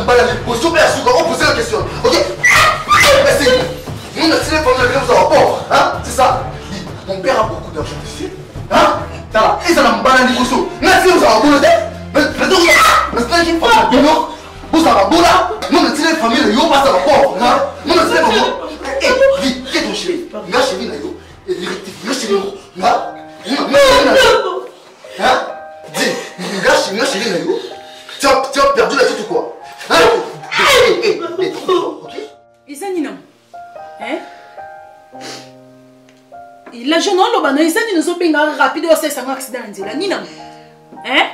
poser la question. Ok? Nous, notre téléphone, vous avez rapport. Hein? C'est ça? Mon père a beaucoup d'argent ici. Hein? Et ça n'a pas la négociation. Merci, vous avez rapport. Maintenant, vous avez rapport là. Nous, notre téléphone, nous passe à rapport. Nous, notre téléphone. Dis, qu'est-ce que ton chéri? Ma chérie, et rectifie. Ma chérie, dis, ma chérie, tu as perdu la tête ou quoi? Hein? Ok? Isanina. Hein? La jeune homme, Isanina, nous sommes rapide au c'est un accident. Nina. Hein?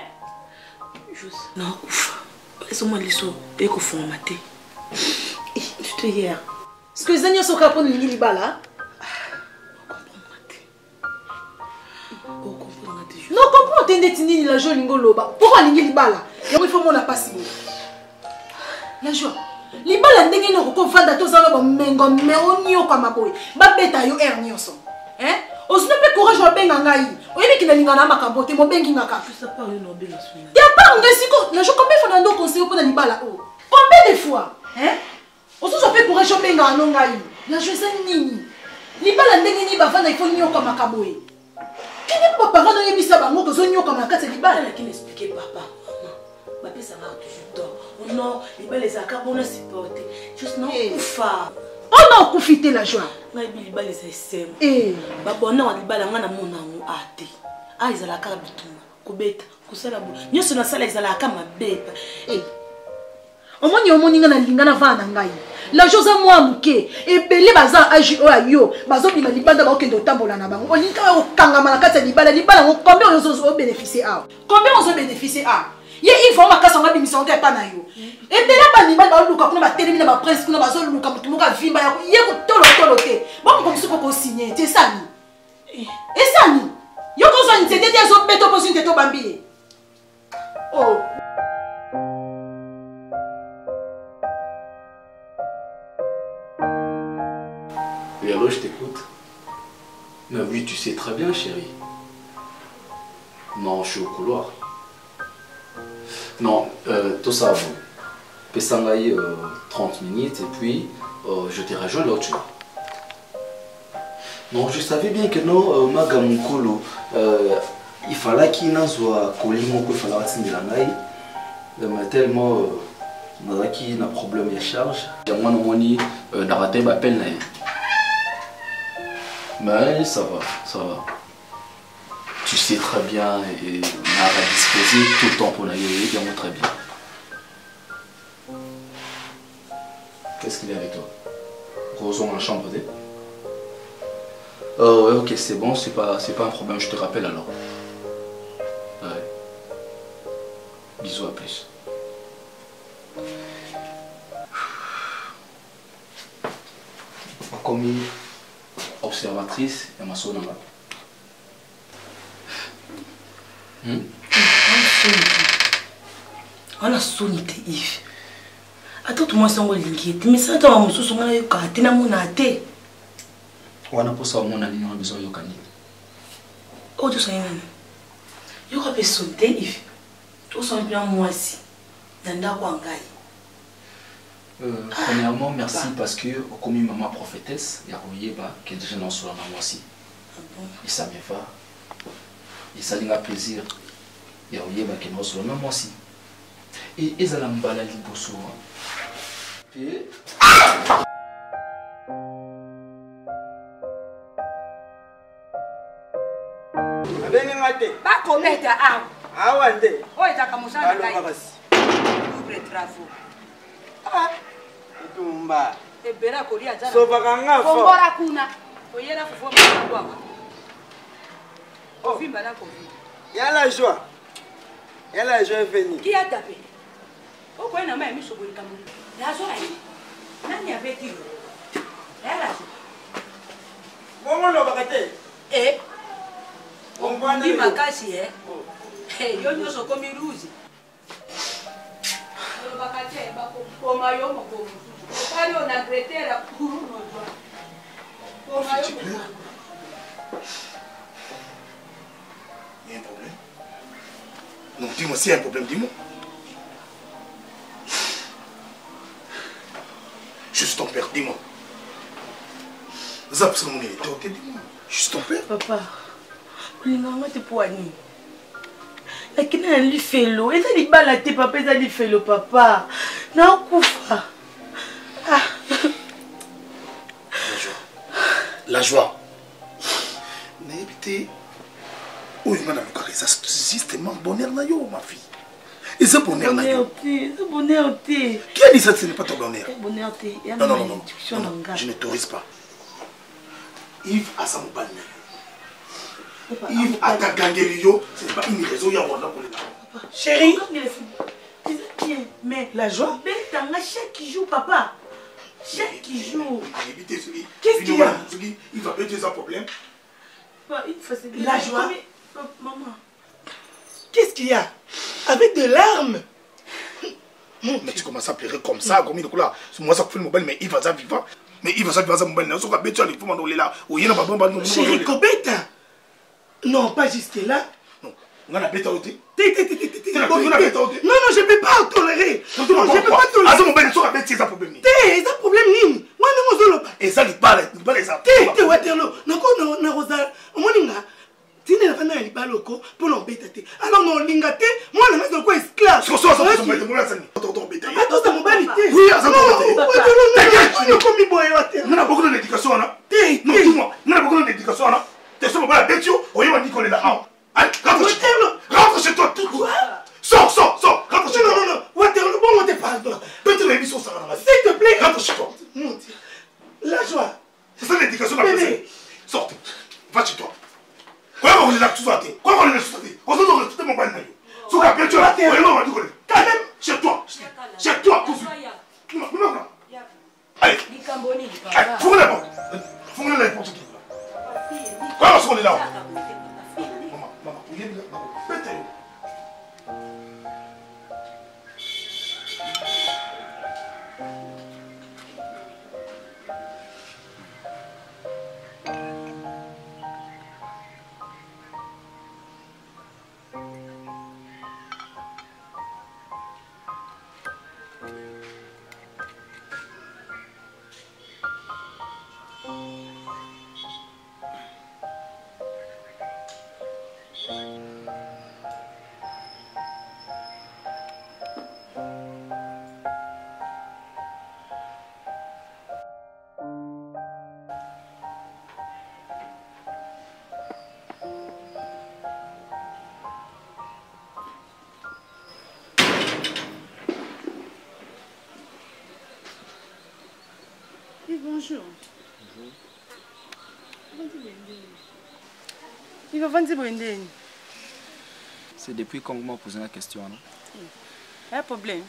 Non, ouf. Laisse-moi les sous. Et qu'on fait un maté. Tu te hier. Est-ce que Isanina sont capables de nous là? Non, comment tu es la joie lingoloba? Pourquoi l'ingolibala? Il faut mon appassé. La joie. Libala ndenge no ko vanda to zalo ba mengo me onio kwa maboy. Ba beta yo ernioso. Hein? Osino pe courage wa benga ngai. Oyebi ki na linga na makambo te mo bengi ngaka. Tu sais pas yo no benga suna. T'as pas ngesiko, la joie combien fois ndo conseil pour na libala o? Combien de fois? Hein? Osino pe courage wa benga no ngai. La joie c'est nini? Libala ndenge ni ba vanda il faut nio kwa makambo. Qui n'est pas parent de yebisa bango ko zo nio kwa makate libala qui m'expliquer papa. Maman, ça va toujours tort. Oh non, les accords on a supporté. Juste non, oufa. Oh non, profitez la joie. Mais les balles les SM. Eh. Papa non, les balles ngana mona ngo ate. Ah ils ala kala bituma. Kobeta, kusala bu. Nyoso na sala ils ala kama beta. Eh. Omoni ngana lingana vana ngai. La chose à moi muke. Et belé baza aji o ayo. Bazo bima libanda ba okendo tambola na bango. Olinka o kangama na kati libala combien on zo bénéficier à? Combien on zo bénéficier à? Il faut que je me fasse pas na yo. Et bien là, il va luka kuna ba terminer ba presse kuna ba zo luka mutu muka vimba ya ye ko tolo te. Bon comme ça ko signer, c'est ça ni. Et ça ni. Yo ko zo ni tete te zo beto posin te to bambi. Oh. Oui, alors je t'écoute. Mais oui, tu sais très bien, chérie. Non, je suis au couloir. Non, tout ça, bon. Pessangaï 30 minutes et puis je te rejoins là où tu es. Non, je savais bien que non, Magamukolo, il fallait qu'il n'en soit collé, il fallait qu'il n'en soit mais tellement, il y a un problème de charge. Il y a un moment d'arrêter l'appel. Mais ça va, ça va. Tu sais très bien et on a disposé tout le temps pour la guérir, bien très bien. Qu'est-ce qu'il y a avec toi? Rosons dans la chambre d'elle. Oh ouais, ok, c'est bon, c'est pas un problème, je te rappelle alors. Ouais. Bisous, à plus. Comme observatrice, il y a ma soeur là. On a sonné Yves. Attends, moi, c'est un linguette. Mais ça, tu as un peu de temps. Tu as un peu de On a posé mon ami, on a besoin de canine. Oh, tu sais, il y a un sonné Yves. Tu sais bien moi aussi. Premièrement, merci parce que, comme maman prophétesse, il y a que des gens sont là aussi. Et ça me va. Et ça a plaisir. Il y a que des gens sont là aussi. Et ils ont un balai de bosso. Et. Pas commettre à ah ouais, oh, il t'a commencé à les travaux. Ah, Tumba. Et Bera Kolia, so baganga fo. Kombora kuna. Oyera fo kwa. Oh, vimba na kovi. Yala joie. Yala joie venir. Qui a tapé? Pourquoi n'a pas mis sur le camion? La joie. Nani avait dit? Yala. Comment le bagate? Eh. On voit ni makasi eh. Eh, yo nyoso komi rouge. Le bagate ba ko mayo mo ko. Pali on a grete la kuru no joie. Il y a un problème? Non, dis-moi s'il y a un problème, dis-moi. Je suis ton père, dis-moi. Ça, parce que mon est ok, dis-moi. Je suis ton père. Papa, le maman te poignée. Lakini ali felo, eza li bala te papa, eza li felo papa. Na kufa. Ah. La joie. N'ébité. Oh, il m'a dit ça c'est justement bonheur na yo ma fille. Et c'est bonheur na yo. C'est bonheur té. Qui a dit ça, ce n'est pas ton bonheur? Bonheur té. Non, non, non, non. Je ne t'autorise pas. Yves a sa mobile. Yves a ta ganguelio, ce n'est pas une raison, il y a un pour les chérie. Mais la joie. Chaque jour, papa. Chaque jour. Qu'est-ce qu'il y a? Il va péter un problème. La joie. Maman. Qu'est-ce qu'il y a? Avec des larmes. Mais tu commences à pleurer comme ça, comme il est là. Moi, ça fait le mobile, mais il va ça vivre. Mais il va ça vivre, ça mobile. On va bêter, il faut m'enlever là. Chérie, Kobeta. Non, pas jusque là. Non, on a bêté au thé. Non, non, je ne peux pas tolérer. Je ne peux pas tolérer. Ah, mon bel, ça bêter, ça problème. C'est un problème, Nim. Moi, non, non, et ça, il parle ça. T'es Waterloo. Non, Rosa. Si tu n'as pas de baloko pour l'embêter. Alors, non, l'ingate, moi, je suis un esclave. Je suis un esclave. Je suis un esclave. Oui, on a beaucoup d'éducation. Non, dis-moi, on a beaucoup d'éducation. Tu es sur le bas de Bétio, on y va Nicolas là. Allez, rentre chez toi. Sors, rentre chez toi. Non, Waterloo, bon, on te parle. Peut-être l'émission sera là. S'il te plaît, rentre chez toi. La joie. C'est ça l'éducation de la personne. Sortez, va chez toi. Quoi on est là tout ça? Quoi on est là tout ça? On se donne tout mon bain. Sur la Bétio, on y va Nicolas. Quand même, chez toi, tout de suite. Allez, faut la porte. Faut la porte. Quoi on est là? Maman, il est là. Pétez. Bonjour. Il va vendre Bwendeni. C'est depuis quand vous m'avez posé la question, non? Il y a un problème.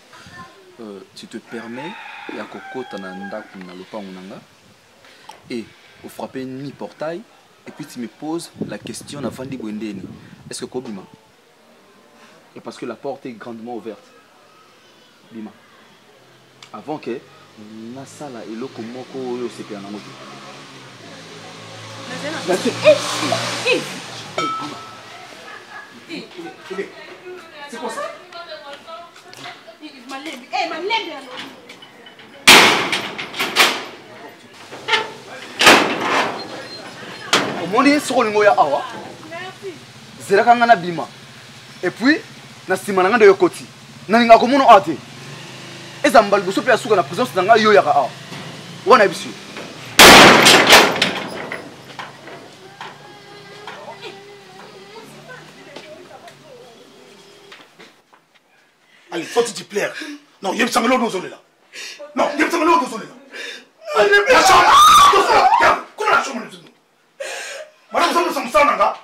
Tu te permets, il y a Coco, tu as le pan et vous frappez ni portail, et puis tu me poses la question avant de Bwendeni. Est-ce que Kobima? Et parce que la porte est grandement ouverte. Bima. Avant que la salle et le comoko se perd dans notre c'est quoi ça? Omoni soko lingo ya awa. Zera kanga na bima. Et puis na sima nanga de yokoti. Na ninga komono ate. Eza mbali boso pe asuka na présence nanga yo ya ka awa. Wana bisu. Allez, faut te plaire. Non, il y a un sanglo dans zone là. Non, il y a un sanglo dans zone là. La chambre. Regarde, comment la chambre nous? Madame, nous sommes ça nanga.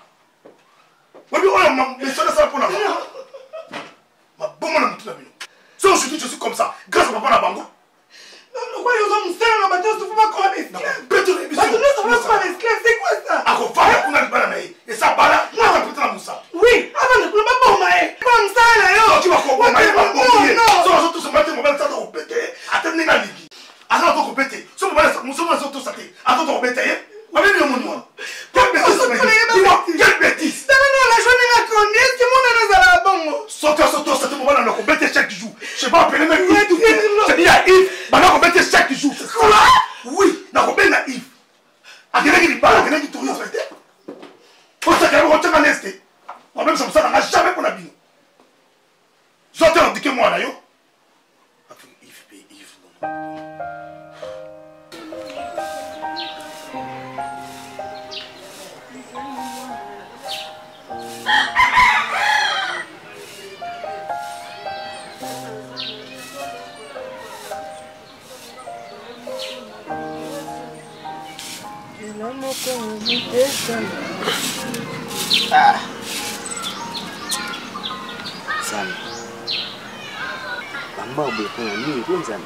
Oui, on a mais ça ça pour la. Ma bonne madame tout la mine. Si aujourd'hui je suis comme ça, grâce à papa na bango. Pourquoi ils ont mis ça dans la bateau, tu ne peux pas croire les esclaves. C'est quoi ça? Ako faya kuna libala na ye. Et ça bala, na ka pita na musa. Oui, avant de pas bon maé. Comme ça là yo. Tu vas comprendre maé pas bon. So tous se mettre mobile ça to péter. Attends na ligi. Attends to péter. So mobile ça musa na so to saté. Attends to péter. Wa bien mon moi. Quelle bêtise. Non, la journée n'a connu, est-ce que mon âne a la bonne? Saute, cette mobile na ko péter chaque jour. Je vais pas appeler même. Je dis à Yves, maintenant qu'on péter chaque jour. C'est ça. Sam. Maman, vous pouvez nous aider, Sam.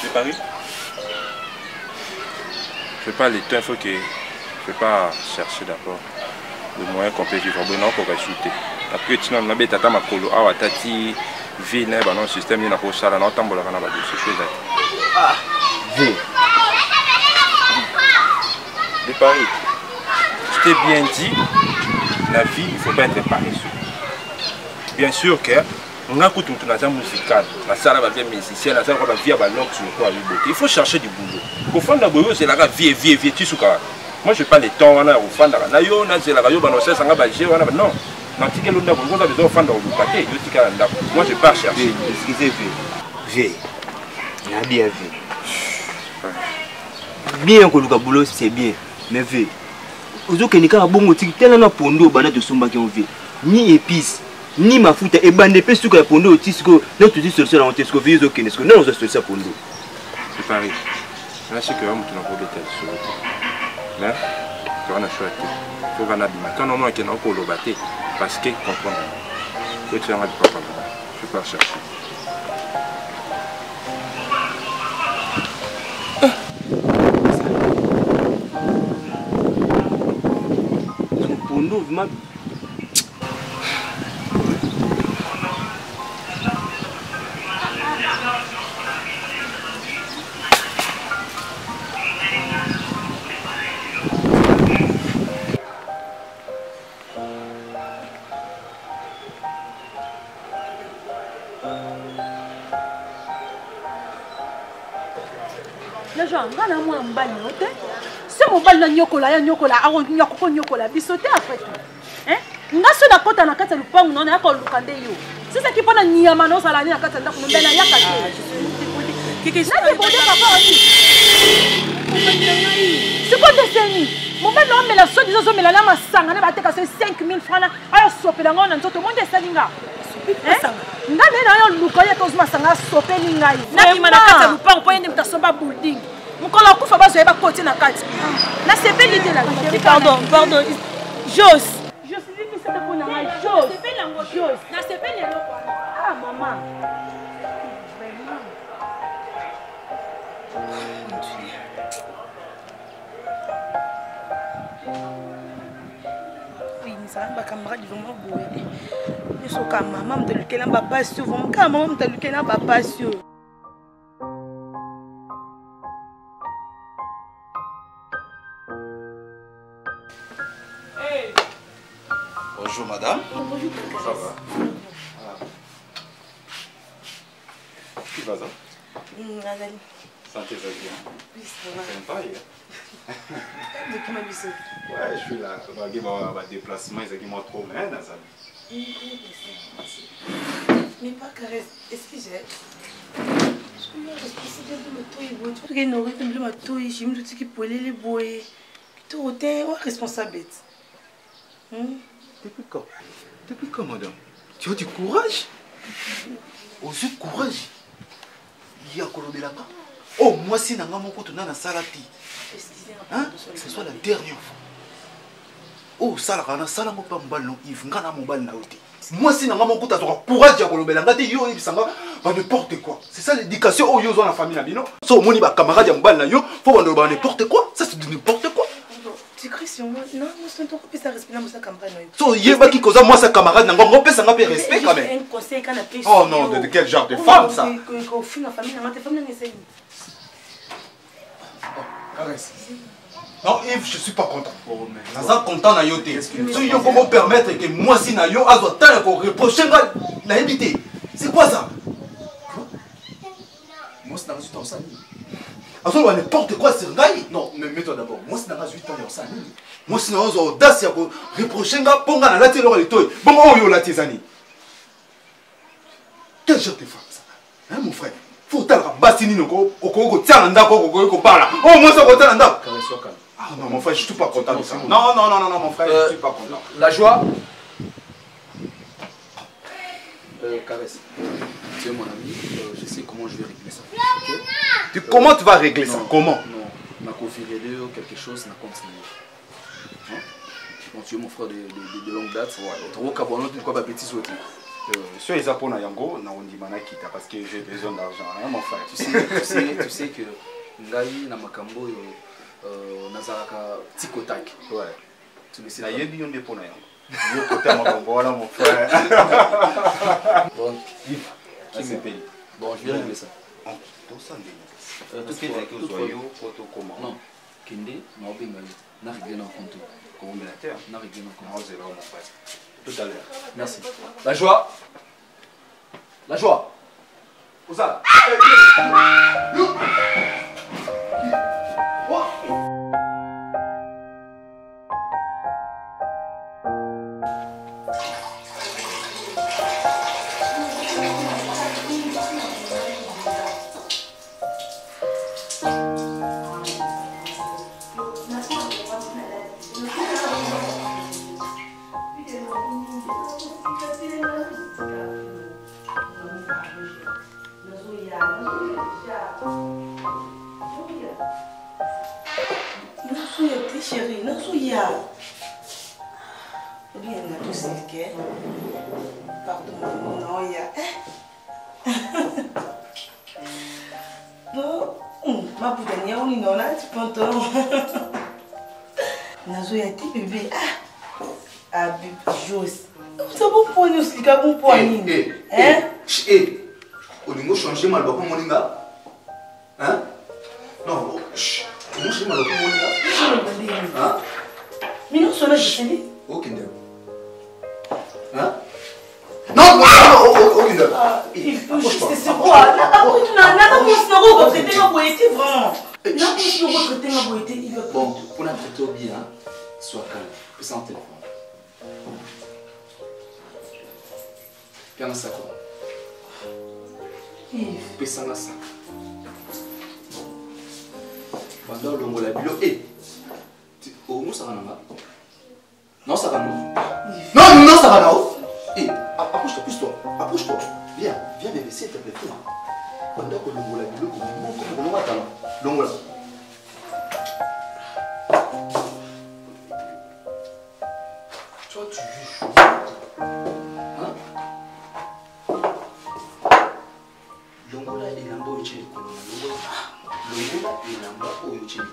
C'est Paris. Je ne fais pas les temps, il faut que je ne vais pas chercher d'abord le moyen qu'on peut vivre. Bon, non, pour ajouter. Après, tu n'as pas tata makolo, ah, tati, vie, n'est pas non système, il n'y a pas de chala, non, tambour, là, on a Ah, vie. De Paris. Je t'ai bien dit, la vie, il ne faut pas être paresseux. Bien sûr que, on a écouté une musique musicale, la salle va bien musicien, la salle va bien ballon sur le corps à beauté. Il faut chercher du boulot. Au fond de la boulot, c'est la vie, tu sais quoi. Moi, je n'ai pas le temps, on a au fond de la radio, c'est la radio, non. Moi, je pars chercher. Excusez-moi. Vie. Il a bien vu. Bien que le boulot, c'est bien. Mais vie. Vous avez un bon outil, tellement pour nous, de Sumba qui ont vu. Ni épices. Ni ma foute et bande pe suka pondo otisiko na tuti solution na otisiko vizo kenesko na ozo solution pondo c'est pareil là c'est que on tuna ko betel sur là tu on a choisi faut va na bima quand on a kena ko lobate parce que comprendre faut tu en as pas je peux chercher pondo vraiment. Ngana mwana mbali yote se mobali na nyokola ya nyokola aro nyoko nyokola bisote après tout hein ngaso na kota na kata lupangu nona yako lukande yo sasa kipona nyama no sala ni na kata ndako mbena yaka kiki sasa bode papa oni c'est quoi de seni mobali no mela so dizo zo mela na masanga na bateka 5000 francs ayo sopela ngona nzoto monde salinga ngane na yo lukaya to masanga sopeli ngai na kimana kata lupangu po yende mtasomba building. Mukolo kufa bazo yeba koti na kati. Na sepeli de la. Pardon. Jos. Je suis dit que c'était pour na Jos. Sepeli lango Jos. Na sepeli lo kwa. Ah maman. Vraiment. Oui, ça va camarade vraiment beau. Ne so ka maman me de lequel ba passion, vraiment ka maman me de lequel ba passion. Bonjour madame. Bonjour. Ça va? Qui va ça? Nathalie. Santé, ça bien. Oui, ça va. Sympa hier. Depuis ma visite. Ouais, je suis là. Je vais avoir déplacement, ils m'ont trop mal, Nathalie. Mais pas caresse. Est-ce que j'ai... Depuis quand, madame? Tu as du courage? Aux yeux de courage? Il y a Kolobelaka. Oh, moi, si je suis dans la salati. Hein? Que ce soit la dernière fois. Oh, Salarana, Salamo Pambal, non, Yves, Ngana Mobal Naote. Moi, si je suis dans courage, je suis n'importe quoi. C'est ça l'éducation. Oh, yo, dans la famille, non? So, mon camarade, il y a faut n'importe quoi. Ça, c'est n'importe quoi. Tu cries sur moi? Non, je ne peux pas respirer dans sa campagne. So, Yéba qui cause moi sa camarade, n'a pas ça peu respect quand même. Un conseil qu'on a pris. Oh non, de quel genre de femme ça? Au fil de la famille, ta famille n'essaye. Caresse. Non, Yves, je suis pas content. Je suis content na yote. Si yo comment permettre que moi si na yo azo tant ko reprocher na éviter. C'est quoi ça? Moi c'est dans 8 ans ça. Azo va n'importe quoi c'est ngai. Non, mais mets-toi d'abord. Moi c'est dans 8 ans ça. Moi c'est dans audace ya ko reprocher nga ponga na lati lo litoy. Bon yo lati zani. Quel genre de femme ça? Hein mon frère? Faut talra basini noko okoko tiana ndako okoko parla. Oh moi ça ko tiana ndako. Ah non mon frère, je suis pas content de ça. Non mon frère, je suis pas content. La joie. Caresse, tu es mon ami, je sais comment je vais régler ça. Okay? Comment tu vas régler ça? Comment? Non, ma confirmée quelque chose n'a continué. Bon, tu es mon frère de longue date. Tu vois qu'à Bono, tu ne crois pas petit sauter. Sur les apôtres Yango, on dit Manakita parce que j'ai besoin d'argent, hein, mon frère. Tu sais que Ngai na makambo nazaraka tikotak. Ouais. Tu le sais. Na yebi on dépôt na Yango. Yo côté makambo voilà mon frère. Bon, qui me paye? Bon, je vais régler ça. Tout ça tout ce qui est que soyo photo comment? Non. Kende na obenga na régler na compte. Combinateur. Na régler na compte. Non, c'est vraiment mon frère. Tout à l'heure. Merci. La joie. La joie. Osa. Chérie, non, souya. Bien, on a tous le pardon, non, il y a. Non, ma boudania, on y en a, tu pantalon. Nazoya, t'es bébé. Ah, bébé, j'ose. Ça va pour nous, c'est comme pour nous. Eh, au niveau changer mal, pas mon linga. Hein? Non, chut. Comment je mal pour mon linga? Hein? Mais non, cela, je sais. Ok, hein? Non, ok, c'est quoi? Bon, pour la traiter bien, sois calme. Fais ça en téléphone. Viens ça quoi? Fais ça là ça. Pendant le mot la bilo, oh, nous ça va non, ça va non. Non, ça va non. Approche-toi, pousse-toi. Approche-toi. Viens bébé, s'il te plaît, toi. Pendant que le mot la bilo, montre le mot talent. Longo là. Toi, tu joues chaud. Hein? Longo là, il a un beau utile. Longo là, il a un beau utile.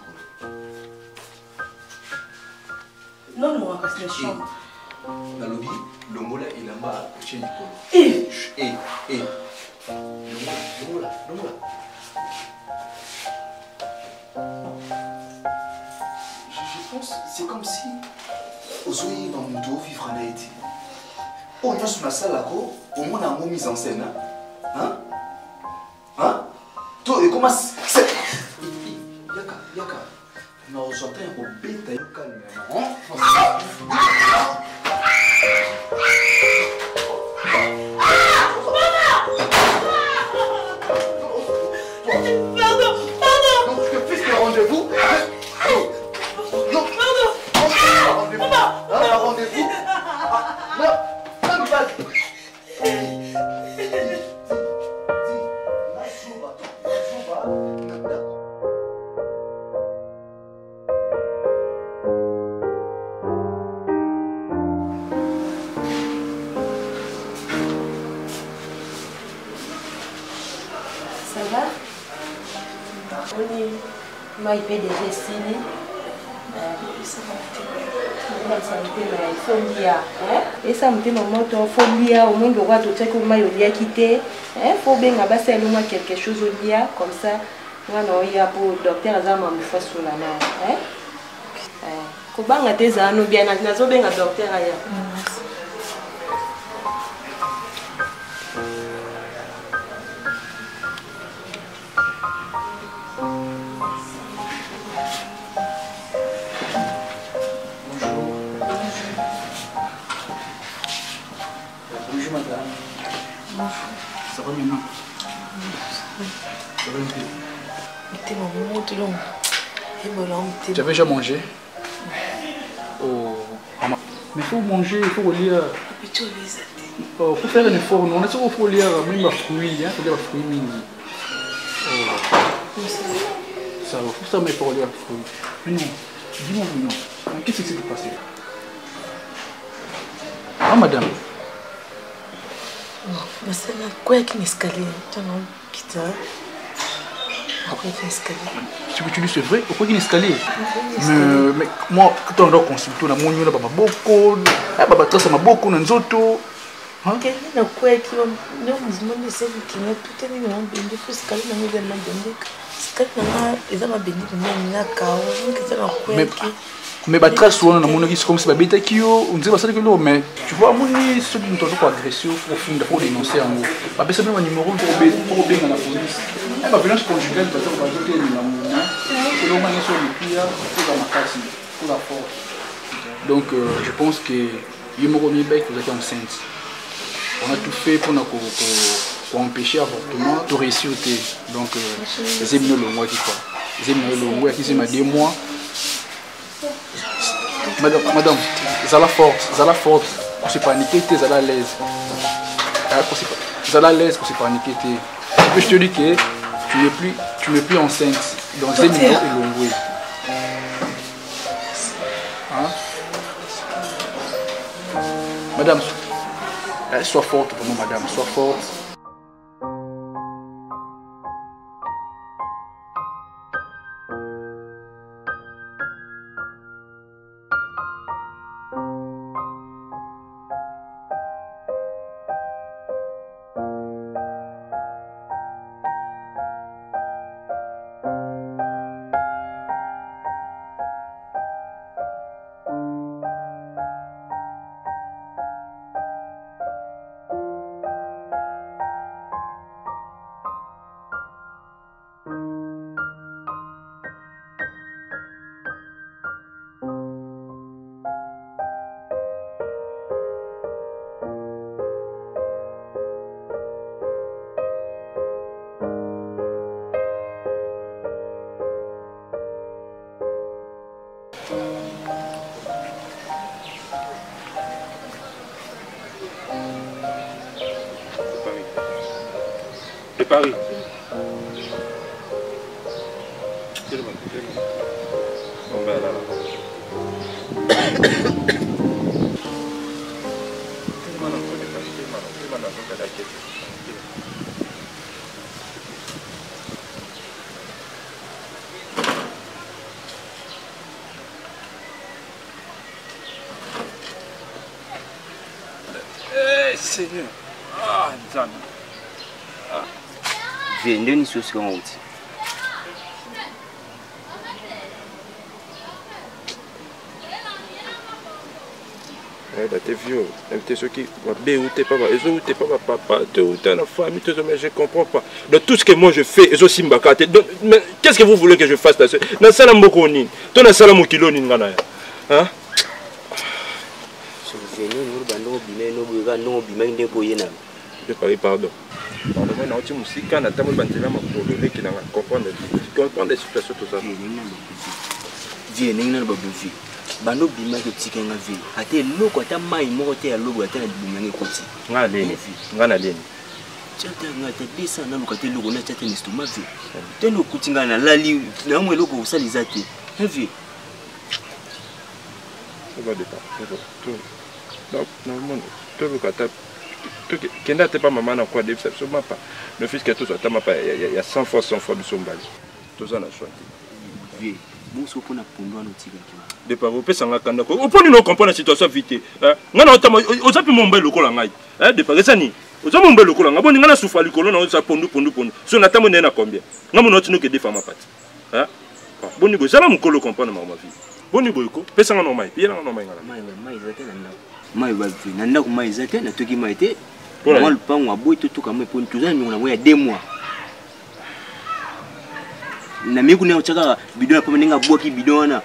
Non, non, on va passer la chambre. Dans le lobby, Longo là, il a un beau utile. Longo là. Je pense, c'est comme si Ozoï dans mon dos vivre en Haïti. Oh, nous sommes la salle là, au moins on a mise en scène. Hein? Toi, et comment c'est. Yaka. Non, j'entends un peu bête, calme. Pardon. Donc, tu fais ce rendez-vous. Rendez-vous. Non, vas-y. Ça va? Oui, moi il paie des gestes. esa motema moto fo lia au moins droit to teko mai olia kité faut bien ngabasa eloma quelque chose olia comme ça ngana oya pour docteur azama mfa sula na ko banga teza no bien na zo benga docteur aya. Bonjour madame. Bonjour. Ça va maman? Ça va un peu? Tu avais déjà mangé? Oh, maman. Mais il faut manger, il faut relire. Pour faire un effort, on a toujours faut lire même les fruits, il faut lire les fruits mini. Ça, il faut ça mais pour lire les fruits. Mais non, dis-moi non. Qu'est-ce qui s'est passé? Ah madame. Non, c'est là quoi qui m'escalier, tu non quitte. Tu dis c'est vrai, pourquoi il y a un escalier? Mais moi, quand on doit consulter, on a mon là, beaucoup, ça m'a beaucoup dans autos. Quel est le quoi qui va nous demander c'est qui n'a tout est dans le escalier dans le bende. Escalier ils ont béni de la cao, que ça quoi qui mais bah très souvent dans mon église comme c'est bête qui on dit ça que mais tu vois mon ceux qui nous ont agression profonde pour dénoncer en mot. Bah c'est même un numéro pour bien dans la police. La violence conjugale, par exemple, c'est l'organisation du pire pour la macasse, pour la force. Donc, je pense que vous êtes enceinte. On a tout fait pour empêcher l'avortement, tout réussir. Donc, les éminents le mois qui quoi. Les éminents le mois qui sont 2 mois. Madame, vous avez la force, vous ne paniquez pas, vous êtes à l'aise. Vous êtes à l'aise, vous ne paniquez pas. Je te dis que tu n'es plus enceinte. Donc, c'est mieux et l'ongoué. Hein? Madame, sois forte pour nous, madame, sois forte. Paris. Bon ben là. Eh Seigneur. Ah, Nzambe. Ah. Ndio ni sosi kama uti. Bah t'es vieux, t'es ceux qui va béouter papa, et où t'es pas papa, t'es où t'es la famille, mais je comprends pas. De tout ce que moi je fais, et aussi mbakate. Mais qu'est-ce que vous voulez que je fasse là? Dans ça la mokoni, toi dans ça la mokilo ni ngana. Hein? Je viens nous bando bimé no buga no bimé ndé boyena. Je parie pardon. Pardon, moi na musika na tamu bantela makolo qui na comprendre les situations tout ça. Viens n'ingana babuvi. Bano bima ke tika nga vie ate loko ata mai moko te ya lobo ata na bimanga koti nga leni ngana leni chata nga te desa na loko te loko na chata nisto ma vie teno kutinga na lali na mwe loko usaliza te vie ça va dépendre donc normalement tout le kata kenda te pas maman na quoi de ça sûrement pas le fils que tout ça tama pas il y a 100 fois de sombali tout ça na choisi vie bonso pona pondwa no tika ki de pas vous pesa nga kanda ko oponi no comprendre la situation vite ngana otama ozapi mombe lokola ngai de pas ça ni ozapi mombe lokola nga boni ngana soufa likolo na oza pondu so na tamo na combien ngamo no tino ke de fama pati boni go zala mukolo comprendre ma vie boni boyko pesa nga no mai pia nga no mai ngala mai zate na ndako mai ba vi na ndako mai zate na toki mai te moi le pango aboy to kama poni tuzana mi ngona moya 2 mois na miku ne ochaka bidon na pamenga boki bidon na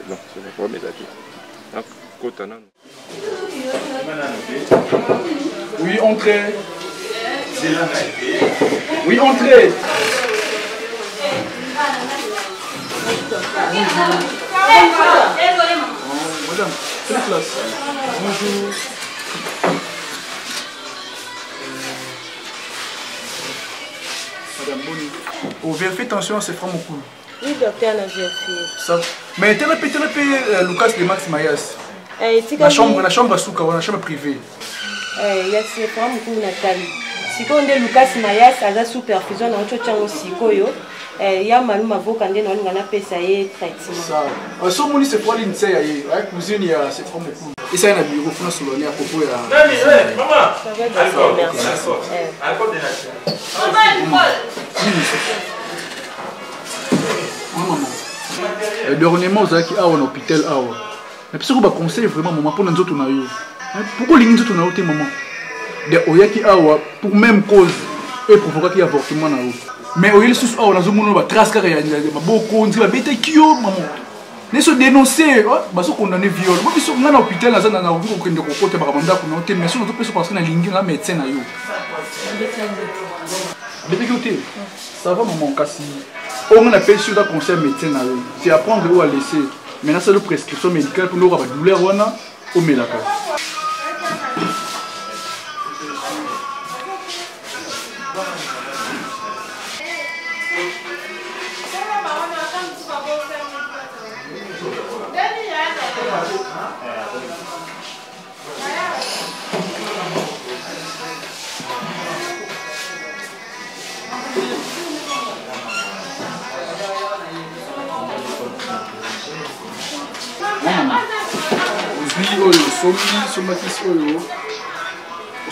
non c'est pas mes amis kotana oui entrez oui entrez Madame, c'est la classe. Bonjour. Madame Boni. Oh, vérifiez attention, c'est vraiment cool. Oui, docteur, la vérifié. Ça. Mais tu as Lucas de Max Mayas. La chambre souka, la chambre privée. Il y a c'est vraiment cool, Nathalie. Si on dit Lucas Mayas, elle a sous perfusion, on a aussi koyo. Il y a malum avocat, on a payé traitement. Ça. Ce moni c'est pour l'insee, avec cousine, c'est vraiment cool. Et ça, il y a un bureau pour nous souligner à propos de la. Maman! Ça va être merci. Alcool de nation. Dernièrement, vous avez un hôpital. Mais parce que vous conseillez vraiment maman pour nous autres. Pourquoi les autres n'ont pas maman? Pour même cause et provoquer un avortement. Mais au lieu de ça, on a des traces qui ont été maman. Ils sont dénoncés, ils sont condamnés viol. Ils sont dans l'hôpital, ils sont dans l'hôpital, ils sont dans l'hôpital, mais ils sont dans l'hôpital parce qu'ils ont un médecin. Ça va, maman, Kassi. On appelle sur le conseil médecin. C'est apprendre où à laisser. Maintenant, c'est la prescription médicale pour nous avoir la douleur au Mélaka.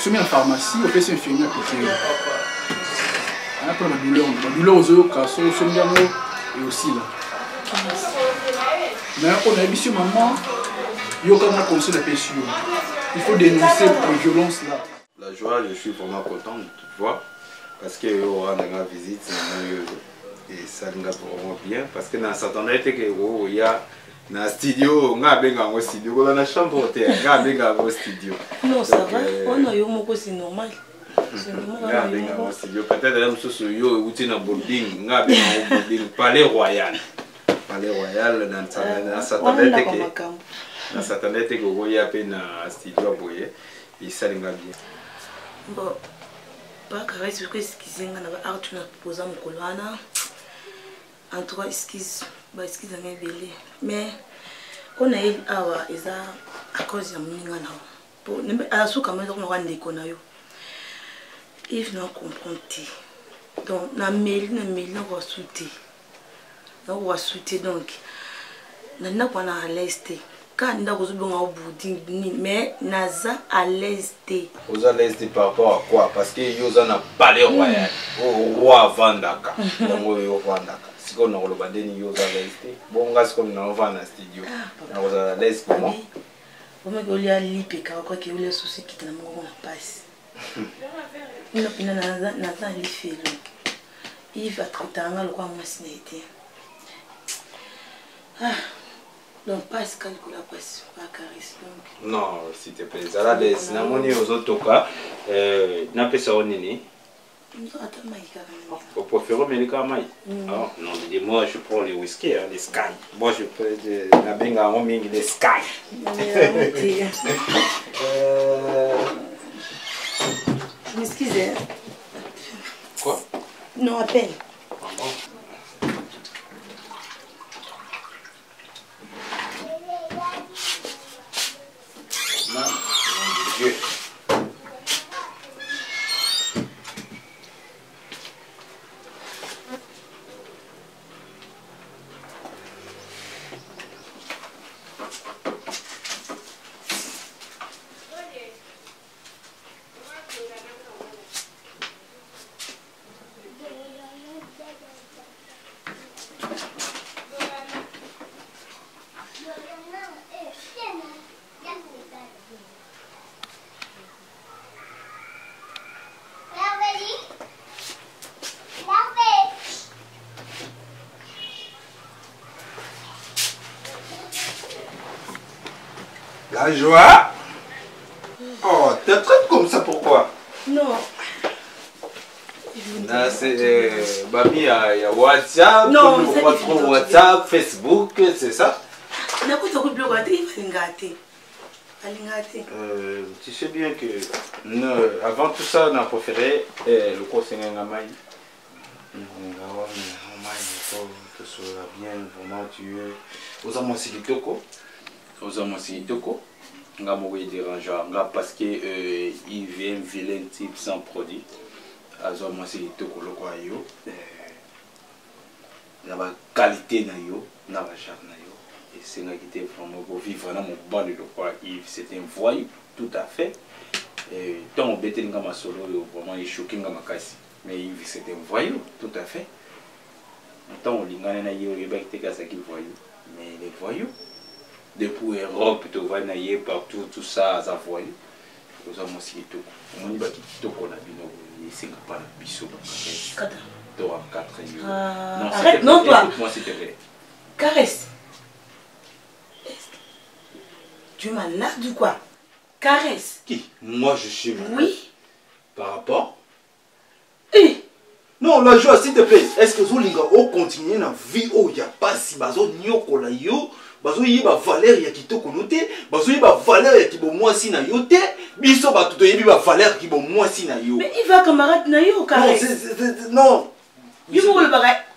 Au la pharmacie, on peut s'infirmer à côté. On a pas la douleur aux yeux, et aussi là. Mais on a vu sur maman, il y a quand même conseil de péché. Il faut dénoncer les violences là. La joie, je suis vraiment content de te voir parce que on a une visite et ça nous va vraiment bien parce que dans certains endroits il y a un studio, on a un studio, on a une chambre hôtel, on a un studio. Non, ça va, on a eu un c'est normal. Peut-être même si vous êtes dans un building, on a un building, Palais Royal. Palais Royal, dans certains endroits, il y a un studio et ça nous va bien. Bon, pas grave, c'est que ce qui est Arthur n'a posé mon colana. En tout cas, excuse un belé. Mais on a eu à cause de mon ingana. Pour à ce quand même on va déconner. Il faut comprendre. Donc na mail na va souter. Na va souter donc. Na pas na l'est. Quand on a besoin au bout mais naza à l'est. Aux à l'est par rapport à quoi? Parce que Yosa n'a pas les royal. Au roi Vandaka. Donc au Vandaka. Si on a le bandé ni Yosa l'est. Bon gars comme on va dans le studio. On a l'est comment? Au moins qu'il y a l'IPK quoi qu'il y a souci qui te n'a pas passe. Il n'a pas naza l'IFE. Il va traiter un le quoi moi c'était. Donc, pas ce calcul à passe, pas caresse. Non, s'il te plaît, ça là, si on est aux autres cas, n'a pas ça au nini. Au préféré, mais les camailles. Non, moi je prends les whisky, les sky. Moi je prends la benga en ming, les sky. Je m'excuse. Quoi? Non, à peine. Dieu. La joie? Oh, t'es traite comme ça, pourquoi? Non. Là, c'est... Babi, il y a WhatsApp, non, WhatsApp, Facebook, c'est ça? Tu sais bien que avant tout ça, on a préféré le conseil Ngamai. Tout sera bien, vraiment tu es aux amours aux amours Ngamoui dérangeant, parce que il vient vilain type sans produit. Az amours le quoi yo. La qualité na yo, na la charme na yo. Et c'est là qui était vraiment pour vivre dans mon bas de quoi Yves, c'est un voyou tout à fait. Et tant on bête ngama solo vraiment il choqué ngama kasi. Mais Yves c'est un voyou tout à fait. Tant on lingana na yo yeba qui kasa qui voyou. Mais les voyous depuis Europe tu vois na yé partout tout ça ça voyou. Aux hommes aussi tout. On y va qui tout qu'on a bino c'est pas la biso. Toi 4 ans. Non, arrête non toi. Écoute-moi s'il te plaît. Caresse. Tu es malade ou quoi? Caresse. Qui? Moi je suis malade. Oui. Par rapport? Eh. Non, la joie, s'il te plaît. Est-ce que Zolinga o continue na vie o ya pas si bazo nyoko la yo, bazo yiba valeur ya kitoko noté, bazo yiba valeur ya kibo mwasi na yo te, biso ba tuto yibi ba valeur kibo mwasi na yo. Mais il va camarade na yo caresse. Non. Il faut le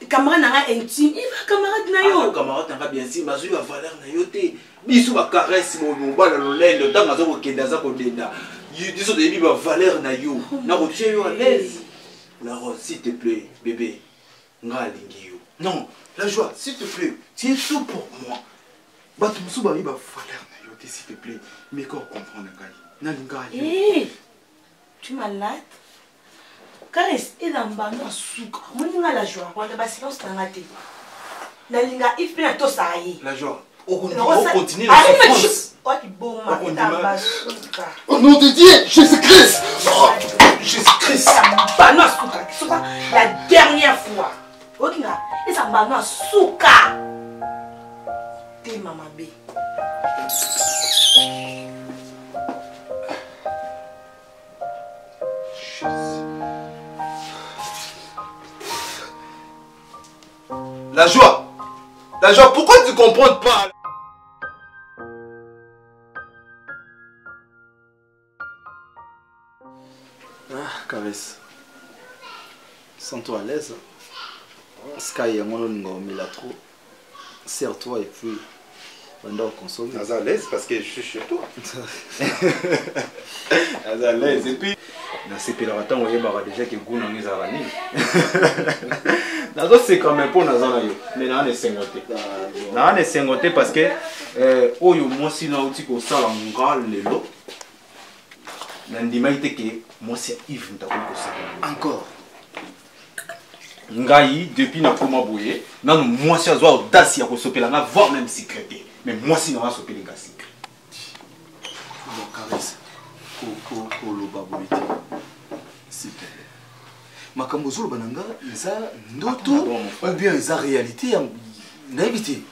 camarade na intime, il va camarade na yo. Camarade na bien si bazo yiba valeur na yo te. Biso ba caresse mo bala lolendo tanga zo ko kenda za ko denda. Biso de yibi ba valeur na yo. Na ko tue yo à l'aise. La Rose, s'il te plaît, bébé. Non, la joie, s'il te plaît, tu es tout pour moi. S'il te plaît, mais qu'on comprenne. Hé, tu es malade? Caresse, il a un bain à souk. Mon la joie, on a silence dans la tête. La linga, il fait un toast à y. La joie, on continue la souffrance. Au nom de Dieu, Jésus-Christ! Jésus-Christ! La dernière fois. Ok, et ça m'a souka. T'es maman B. La joie, pourquoi tu ne comprends pas? Caresse, sens-toi à l'aise. Sky, moi, on met la trop. Serre-toi et puis on doit consommer. Tu es à l'aise parce que je suis chez toi. Tu es à l'aise. Et puis, dans ces pélaratons, on voit déjà que Gouna nous a ramené. C'est quand même pour nous en aller. Mais là, on est cinquanté. Là, on est cinquanté parce que, moi, si on a dit que ça, on a le lot. Moi c'est Yves encore ngai depuis na koma boye na moi c'est azwa audace ya ko sopela na voire même secrété mais moi si na va sopela nga secret bon caresse ko lo baboite s'il te plaît makambo zolo bananga eza ndoto ou bien eza réalité na éviter.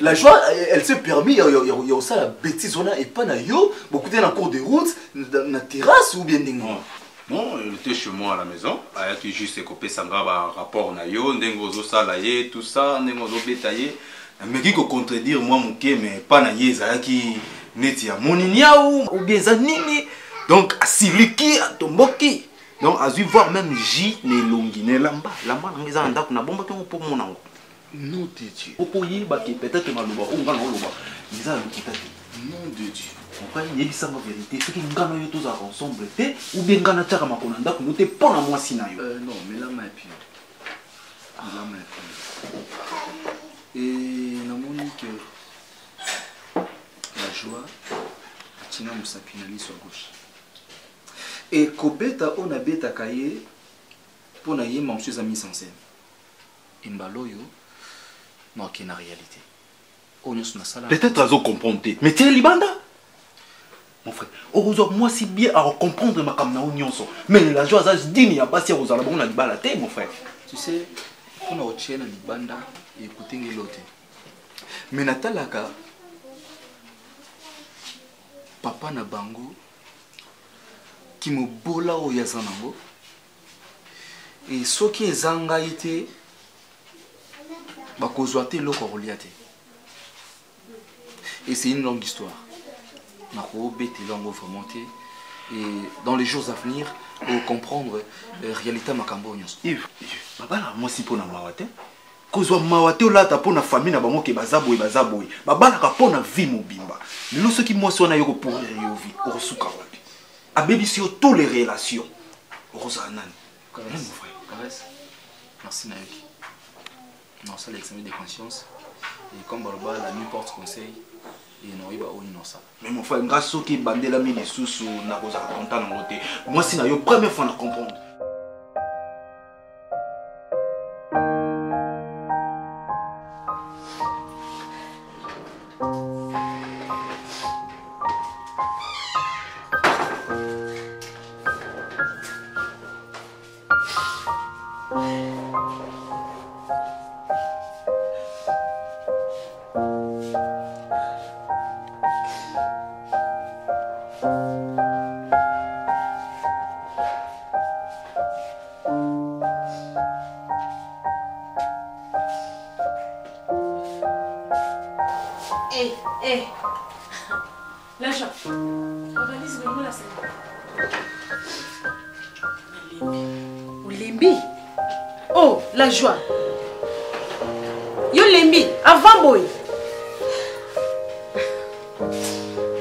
La joie, elle se permet, il y a aussi la bêtise, on a et pas na yo, beaucoup de en cours de route, dans la terrasse ou bien dingo. Non, il était chez moi à la maison, il a juste coupé son rapport na yo, ndengozo salaye, tout ça, ndengozo bétaillé. Mais qui peut contredire moi mon mais pas na yeza qui neti ya moninia ou bien zanini. Donc asiliki atomboki. Donc azui voir même J ne longine lamba, lamba ngeza ndako na bomba pour mon ango. Nom de Dieu. Peut-être que Malouba ou Nganoba, ils ont le nom de Dieu. On va y aller sans la vérité. Ce qui nous gagne tous ensemble, ou bien Gana Tchara Makonanda, que nous t'es pas dans moi sinayo. Non, mais là, ma pire. Là, ma pire. Et nous avons que la joie, Tina Moussapinali sur gauche. Et Kobeta, on a bêta kaye pour naïe, mon chose a mis en scène. Imbaloyo. Non, qui est la réalité. Peut-être à comprendre. Mais tu es Libanda. Mon frère, moi si bien à comprendre ma camna nyonso. Mais la joie, ça se dit, il n'y a pas si on a bon la mon frère. Tu sais, on a autre na Libanda et écouter l'autre. Mais Natalaka, papa na bango, qui me bola au yazanango, et ceux qui est zangaïté, bakozwa te loko roliate. Et c'est une longue histoire. Et dans les jours à venir, pour comprendre la réalité de Makambo. Yves, moi si pour na mawate. Kozwa mawate là ta pour na famille na bango ke bazaboy. Babala ka pour na vie mobimba. Lelo ceux qui moi sona yoko pour yo vie, osuka wapi. Abebi sur toutes les relations. Rosa nani. Caresse, mon frère. Caresse. Merci Nayoki. Non, ça l'examen de conscience. Et comme Barba, la nuit porte conseil. Et non, il va au innocent. Mais mon frère, grâce à ce qui est bandé la mine sous na rosa content en côté. Moi si na yo première fois na comprendre. L'argent. Organise le mot la scène. Lembi. Oh, la joie. Yo Lembi, avant boy.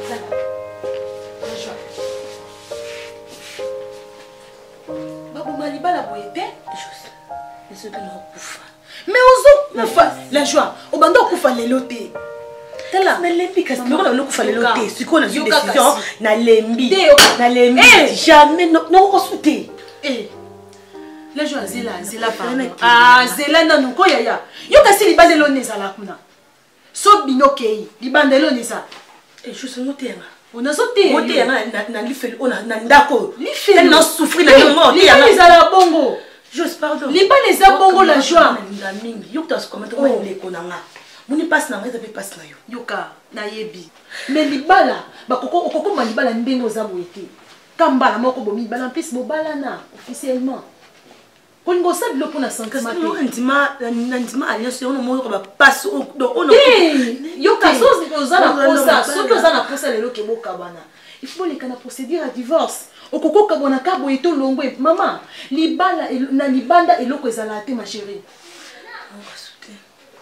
La joie. Babu Maliba la boyete. Mais ozo kufa la joie. Obando kufa lelote. Mais Lembi, qu'est-ce que tu fais le thé? Si on a une décision, na Lembi, na Lembi, jamais non consulté. Eh, la joie Zela pardon. Ah, Zela nanu ko yaya. Yo kasi libande lo nezala kuna. So binokei, libande lo neza. Et je suis noté. On a sauté. Noté na lifel on a ndako. Lifel. Elle n'a souffri na mort. Libande ezala bongo. Juste pardon. Libande ezala bongo la joie. Na mingi. Yo tas comment on les konanga. Muni passe na ngeza pe passe na yo. Yoka na yebi. Mais libala ba koko malibala ndenge ozaboyete. Kambala moko bomi bala pis bobala na officiellement. Kongo sa bilo pona sankama te. Ndima alliance on mo ko ba passe donc on yoka so ozana posa, so ozana posa lelo ke boka bana. Il faut les kana procédure à divorce. Okoko kabona ka boyeto longwe maman. Libala na libanda eloko ezala te ma chérie.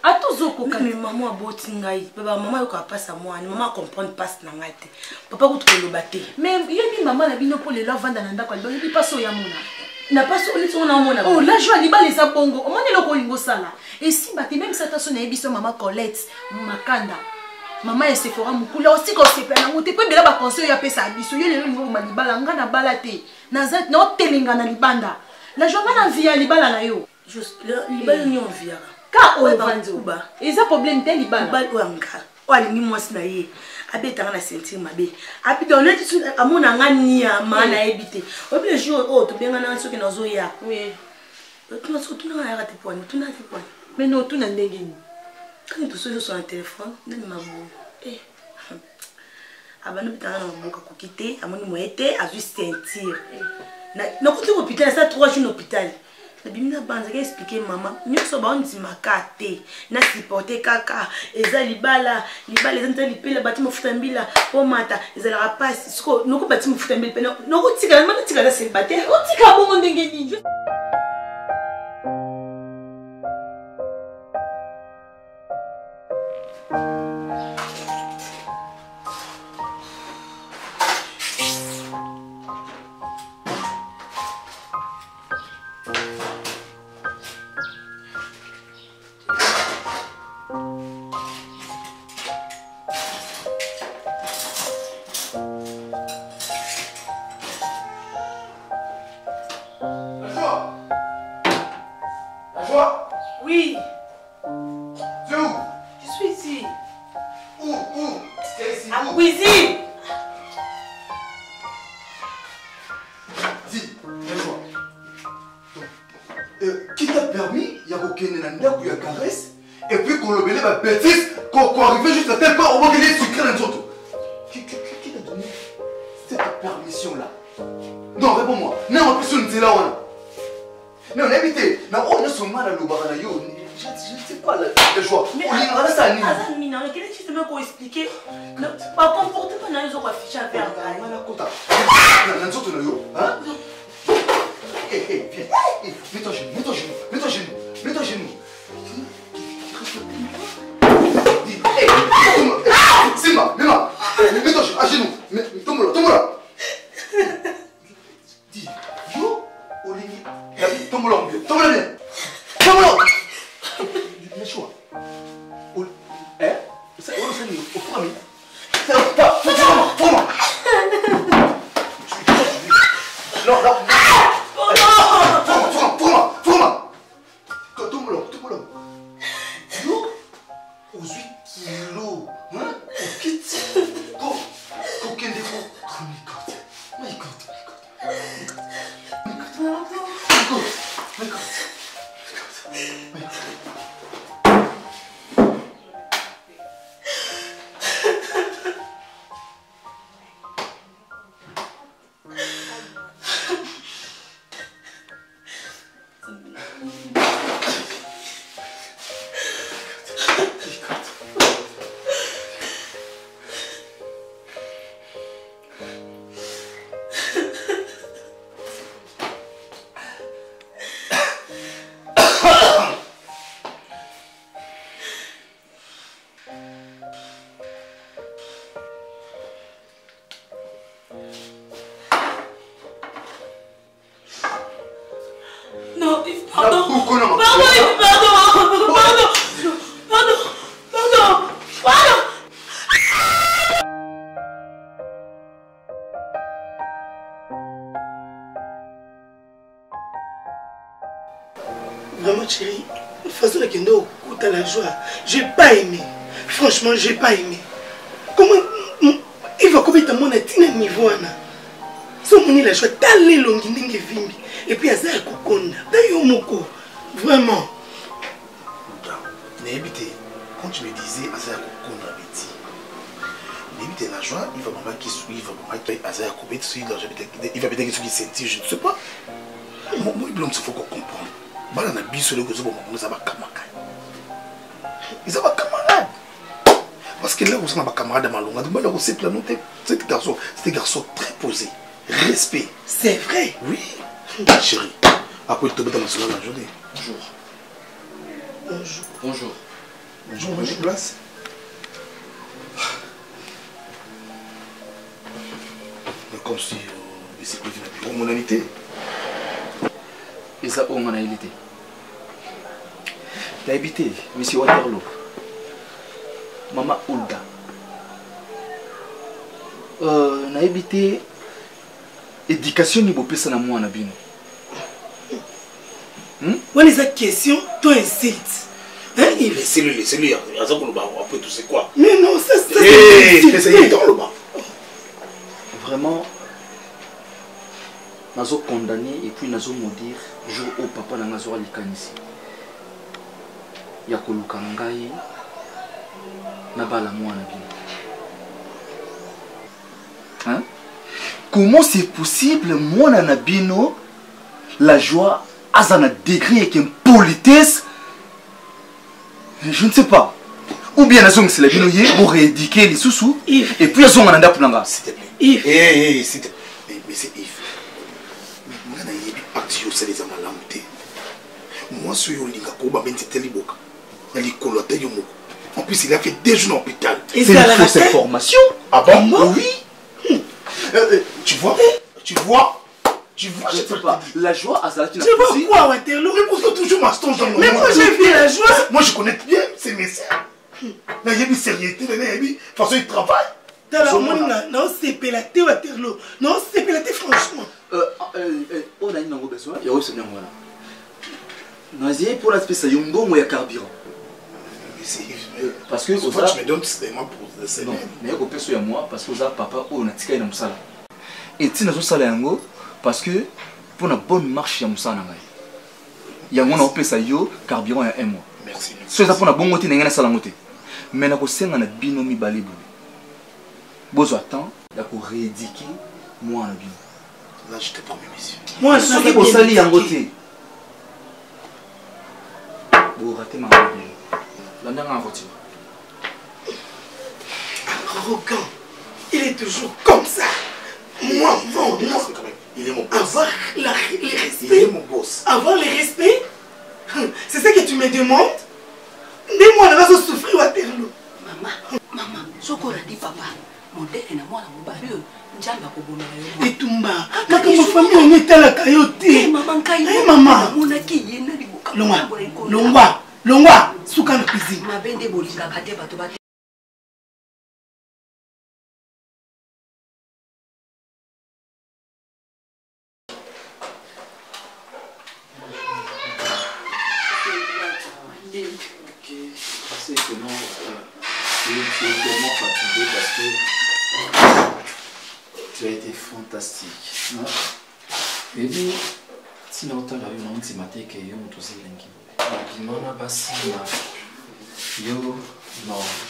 A tous au coca. Mais maman a beau ngai. Papa maman yo ka passe à moi. Maman comprendre passe na ngai te. Papa ko to lo baté. Mais yebi maman na bino pour les la vendre na ndako ba yebi passo ya mona. Na passe on est on a mona. Oh la joie liba les abongo. O moni loko lingo sala. Et si baté même cette façon na yebi so maman Colette makanda. Maman e Sephora mukula aussi ko sepa na ngote pe bela ba conseil ya pesa biso yo lelo ngo malibala nga na balate. Na zat na telinga na libanda. La joie na via libala na yo. Juste libala ni on via. Ka o evanzo eza problème te libala bal o anga o alingi mwasi na ye abetanga na sentir mabe abi dans net amona ngani ya mana ebité o bien jour o to benga na soki na zo ya oui tu na so tu na ya te point tu na te point mais non tu na ndenge ni quand tu so sur un téléphone na mabu abana bitanga na mabuka ko quitter amoni moete a juste sentir na ko tu hôpital ça 3 jours hôpital. Bimina banzaka expliquer maman nyonso ba ondimaka te na supporter kaka eza libala eza lipela bati mofuta mbila po mata ezala passe siko noko bati mofuta mbila pena noko tika mana tika za célibataire otika bongo ndenge nini. Oui. C'est où? Je suis ici. Où? C'est ici. À cuisine. Dis, qui t'a permis, il y a aucun nanda qui a caresse, et puis qu'on le mêlait ma bêtise, qu'on arrivait juste à tel point au moment qu'il est sucré dans autres. Qui t'a donné cette permission-là? Non, réponds-moi. Non, en plus, on était là, on a évité. On a son mal à l'eau, Je ne sais pas la joie. Mais Azan Mina, quel est le mec pour expliquer le comportement dans les autres affiches à faire? Hé, viens. Mets-toi à genoux, mets-toi à genoux, mets-toi à genoux, mets-toi à genoux. Hé, Simba, mets-moi. Mets-toi à genoux. Tombe-là, tombe-là. Dis, yo, Olingi. Tombe-là, mon vieux, tombe-là bien. Tombe-là. Le choix. Hein? C'est au premier. Faut-moi. Non, non. Foma. Tombe-là. Yo, aux 8 kilos. Hein? Au kit. Coquin de fou. My God. Vraiment, chérie, de toute façon, la joie, j'ai pas aimé. Franchement, j'ai pas aimé. Comment il va commettre mon niveau si on la joie, t'as les longues vimbi. Et puis, il y a Kokonda. D'ailleurs, Moko, vraiment. Quand tu me disais, Azaya Kokonda, Betty, la joie, il va maman qui suit, il va maman qui Azaya Kokonda, il va peut-être qu'il sentit, je ne sais pas. Moi, il faut qu'on comprenne. Bala na biso le gozo bon ça va camarade. Ils sont camarades. Parce que là on sont pas camarades malonga. Donc là on sait planoter cet garçon très posé. Respect. C'est vrai. Oui. Chérie. Après tu te mets dans la journée. Bonjour. Bonjour, place. Comme si c'est plus une bureau mon amitié. Et ça, on a évité. Tu as habité, monsieur Waterloo. Maman Olga. On a habité. Éducation niveau plus à moi, Nabino. Voilà les questions, toi insulte. Hein? Laissez-le. Après tout, c'est quoi? Mais non, ça c'est dans le bas. Vraiment. Nazo condamné et puis nazo maudire jour au papa na nazo alikanisi ya koluka ngai na bala mwana bino. Hein? Comment c'est possible mwana na bino la joie azana degré avec une politesse? Je ne sais pas. Ou bien nazo c'est la bino yé pour rééduquer les sous et puis nazo nganda punanga s'il te plaît. Yves. S'il te plaît. Mais c'est Yves. C'est les amalamutés. Moi, je suis au Lingakoba, mais c'était liboka. En plus, il a fait 2 jours en hôpital. C'est une fausse information. Ah bon? Oui. Tu vois, je sais pas. La joie à ça, tu vois quoi, Waterloo? Mais pourquoi toujours ma stonge dans mon Mais moi, j'ai vu la joie. Moi, je connais bien ces messieurs. Là, il y a une sérieuxité, il y a une façon de travail. Non, c'est pélaté, Waterloo. Non, c'est pélaté, franchement. On a une besoin. Il y a aussi un voilà. Nous pour l'aspect ça, il y a un bon moyen carburant. Parce que tu me donnes seulement pour le Seigneur. Non, mais il y a un peu moi parce que papa on a tiré dans musala. Et tu n'as pas yango parce que pour une bonne marche ya musala ngai. Il y a un peu ça yo carburant il y a 1 mois. Merci. C'est ça pour une bonne moté n'engana sala moté. Mais na ko senga na binomi balibu. Bozo attend da ko rééduquer moi na bino. Là, je te promets, monsieur. Moi, je suis au sali en beauté. Bon, raté ma mobile. La dernière voiture. Arrogant. Il est toujours comme ça. Moi, il est mon boss. Avoir les respects. Il est mon boss. Avoir les respects. C'est ça que tu me demandes? Dis-moi, on va se souffrir à terre. Maman, ce qu'on a dit, papa, mon délai n'a moi la mobile. Et Tumba, ma famille on est à la caillotte. Maman, Longwa, souka na cuisine. Ma bende bolinga kate bato ba. Je sais que non, tu es tellement fatigué parce que tu as été fantastique. Et puis, si tu as eu une intimité que tu as non,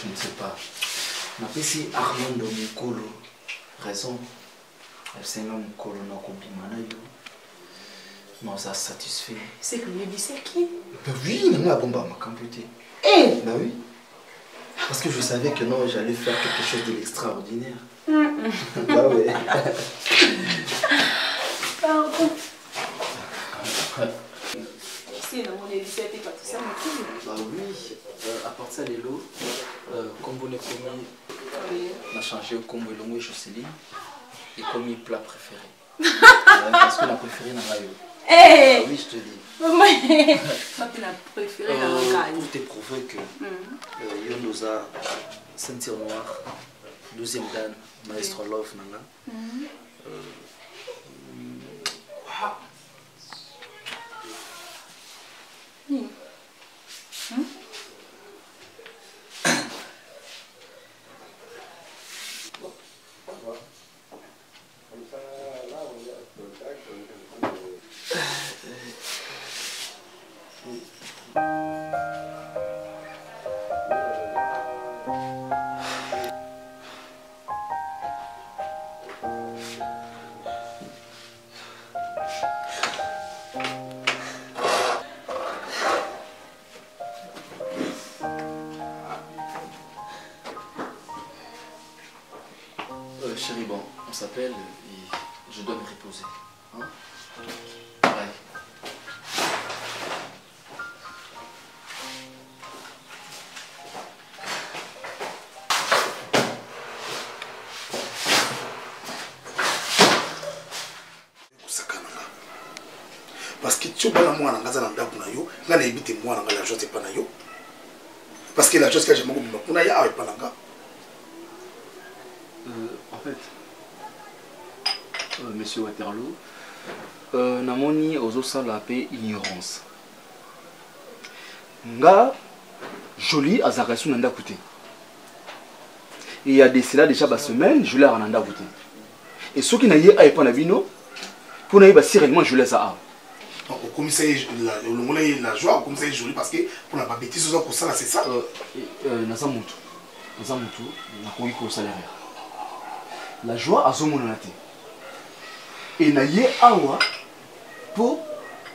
je ne sais pas. Mais si Armando Mukolo raison, elle s'est Mukolo n'a pas non, ça satisfait. C'est que lui dit c'est qui? Ben oui, non, la bombe m'a computé. Ben oui. Parce que je savais que non, j'allais faire quelque chose de l'extraordinaire. Bah ouais. Pardon. Si, non, on est 17 et pas tout ça, mais bah oui. Apporte ça les lots. Comme vous l'avez promis, on a changé au combo longue et Jocelyne. Et comme il plat préféré. Parce que la préférée n'a pas eu. Oui, je te dis. Maman, ma préférée dans le cas. Pour te prouver que Yonosa, ceinture noire, 12e dan, Maestro Love, nana. Chérie, bon, on s'appelle et je dois me reposer. Hein? Bye. Parce que tu as moi dans la yo, là les bite moi dans la joie c'est pas na yo. Parce que la chose que j'aime beaucoup, on a ya avec Pananga. En fait, Monsieur Waterloo, namoni ozosala pe ignorance. Nga joli azakasu nanda koute. Et il y a de cela déjà ba semaine, je l'ai renanda koute. Et ceux qui n'aient pas na bino, pour n'aller si réellement je les a. Au commissaire la joie, au commissaire joli parce que pour la bêtise aux ça c'est ça. Nazamutu, na koyi ko salaire. La joie a son monate. Et na ye awa po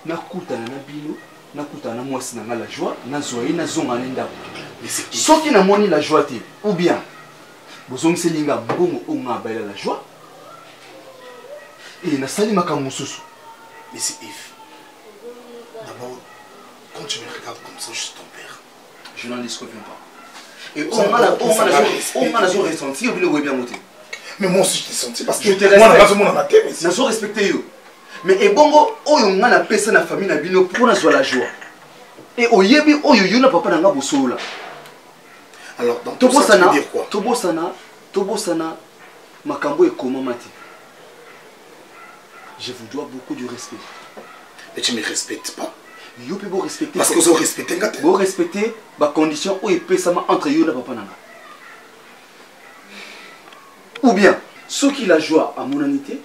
na kuta na bino na kuta na mwasi na la joie na zoye na zonga nenda. Soki na moni la joie te ou bien bozong selinga bongo onga baila la joie. Et na sali makamususu. Mais c'est Yves. D'abord, quand tu me regardes comme ça, je suis ton père. Je n'en disconviens pas. Et on m'a ressenti au bout bien monté. Mais moi aussi je t'ai senti parce que je te respecte. Moi, on a ma tête. Mais je respecte yo. Mais et bongo, on a personne na famille na bino pour na la joie. Et oyebi oyo na papa na bosola. Alors dans tout ça tu veux dire quoi? Tobosana makambo e comment mati. Je vous dois beaucoup de respect. Mais tu ne me respectes pas. Yo peut vous respecter. Parce que vous respectez ngate. Vous respectez ma condition ou epesama entre yo na papa nanga. Ou bien, ceux qui la joie à mon amitié,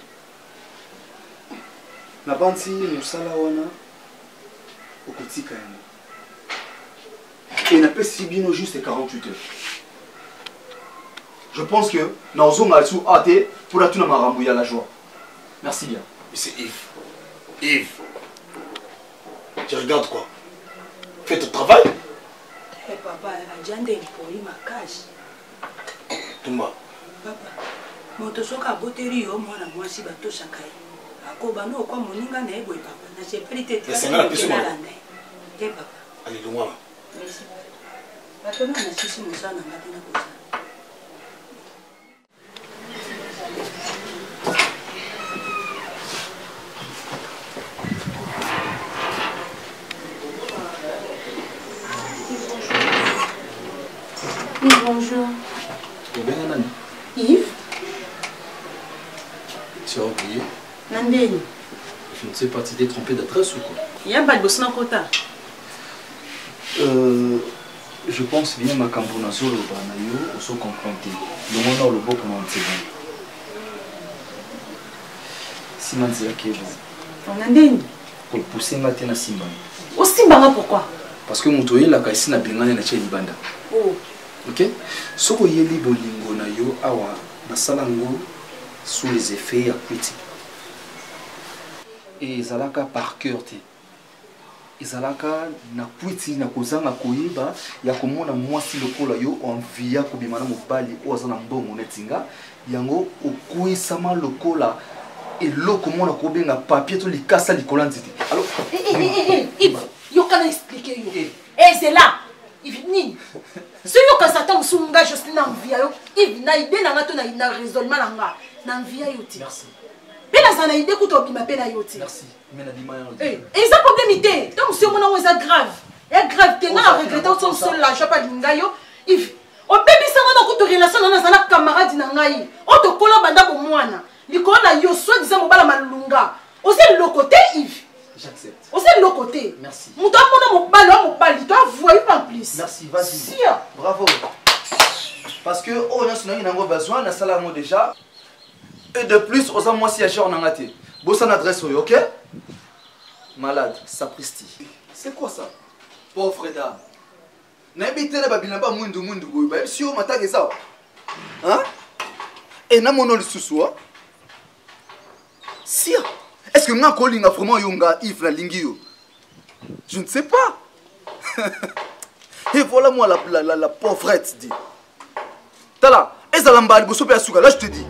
la banti nous salawana au petit quand même. Et n'a pas si bien juste 48 heures. Je pense que nous avons hâte pour la tourner marambouille à la joie. Merci bien. Mais c'est Yves. Yves. Tu regardes quoi? Fais ton travail. Papa, Jande Poli Makash. Toumba. Papa, moto soka boteri yo mwana mwasi bato sakai. Akoba no kwa moninga na ego papa. Na sepeli tete. C'est nga la piso moi. Papa. Allez loin. Merci. Bato na sisi musana ngati na kosa. Bonjour. Yves. Tu as oublié? Nandeni. Je ne sais pas, tu t'es trompé d'adresse ou quoi? Yamba Bosna Kota. Je pense bien ma campona sur le banayo, on se comprend. Le monde a le beau comme on sait bien. Si man dit que bon. Nandeni. Pour pousser ma tête à Simba. Au Simba pourquoi? Parce que mon toye la caisse n'a bien gagné na chez Libanda. Oh. Ok? Ce que yeli bolingo na yo awa na salango sous les effets à petit. Et zalaka par cœur te. Ezalaka na kwiti na kozanga koyeba ya komona mwasi lokola yo envia kobimana mobali o azana mbongo netinga yango okuisama lokola eloko mona kobenga papier to likasa likola nzete. Alors yo kana expliquer yo. C'est là. Il nini. Si yo ka satan sunga juste na envia yo, il na idée na ngato na raisonnement na nga. Na envia yo ti. Merci. Pela sana idée ko to bima pena yo ti. Merci. Et ça problème idée. Donc si on a grave. Et grave t'es na regretter son seul la joie pas linga yo. If o baby ça na ko to relation na sana camarade na ngai. O to kola banda bo mwana. Likola yo soit disant mobala malunga. Aussi le côté Yves. J'accepte. Aussi le côté. Merci. Mon toi mon mobali, toi voyez pas plus. Merci, vas-y. Bravo. Parce que on a besoin de ça déjà. Et de plus, aux moi si on a raté. Bossa adresse, ok? Malade, sapristi. C'est quoi ça? Pauvre dame. N'habite pas babina mundu goy. Même si on m'attaque ça. Hein? Et n'a mon nom le sous si. Est-ce que nous avons vraiment Yonga Yves la Lingio? Je ne sais pas. Et voilà moi la pauvrette dit. Tala, est-ce que là je te dis.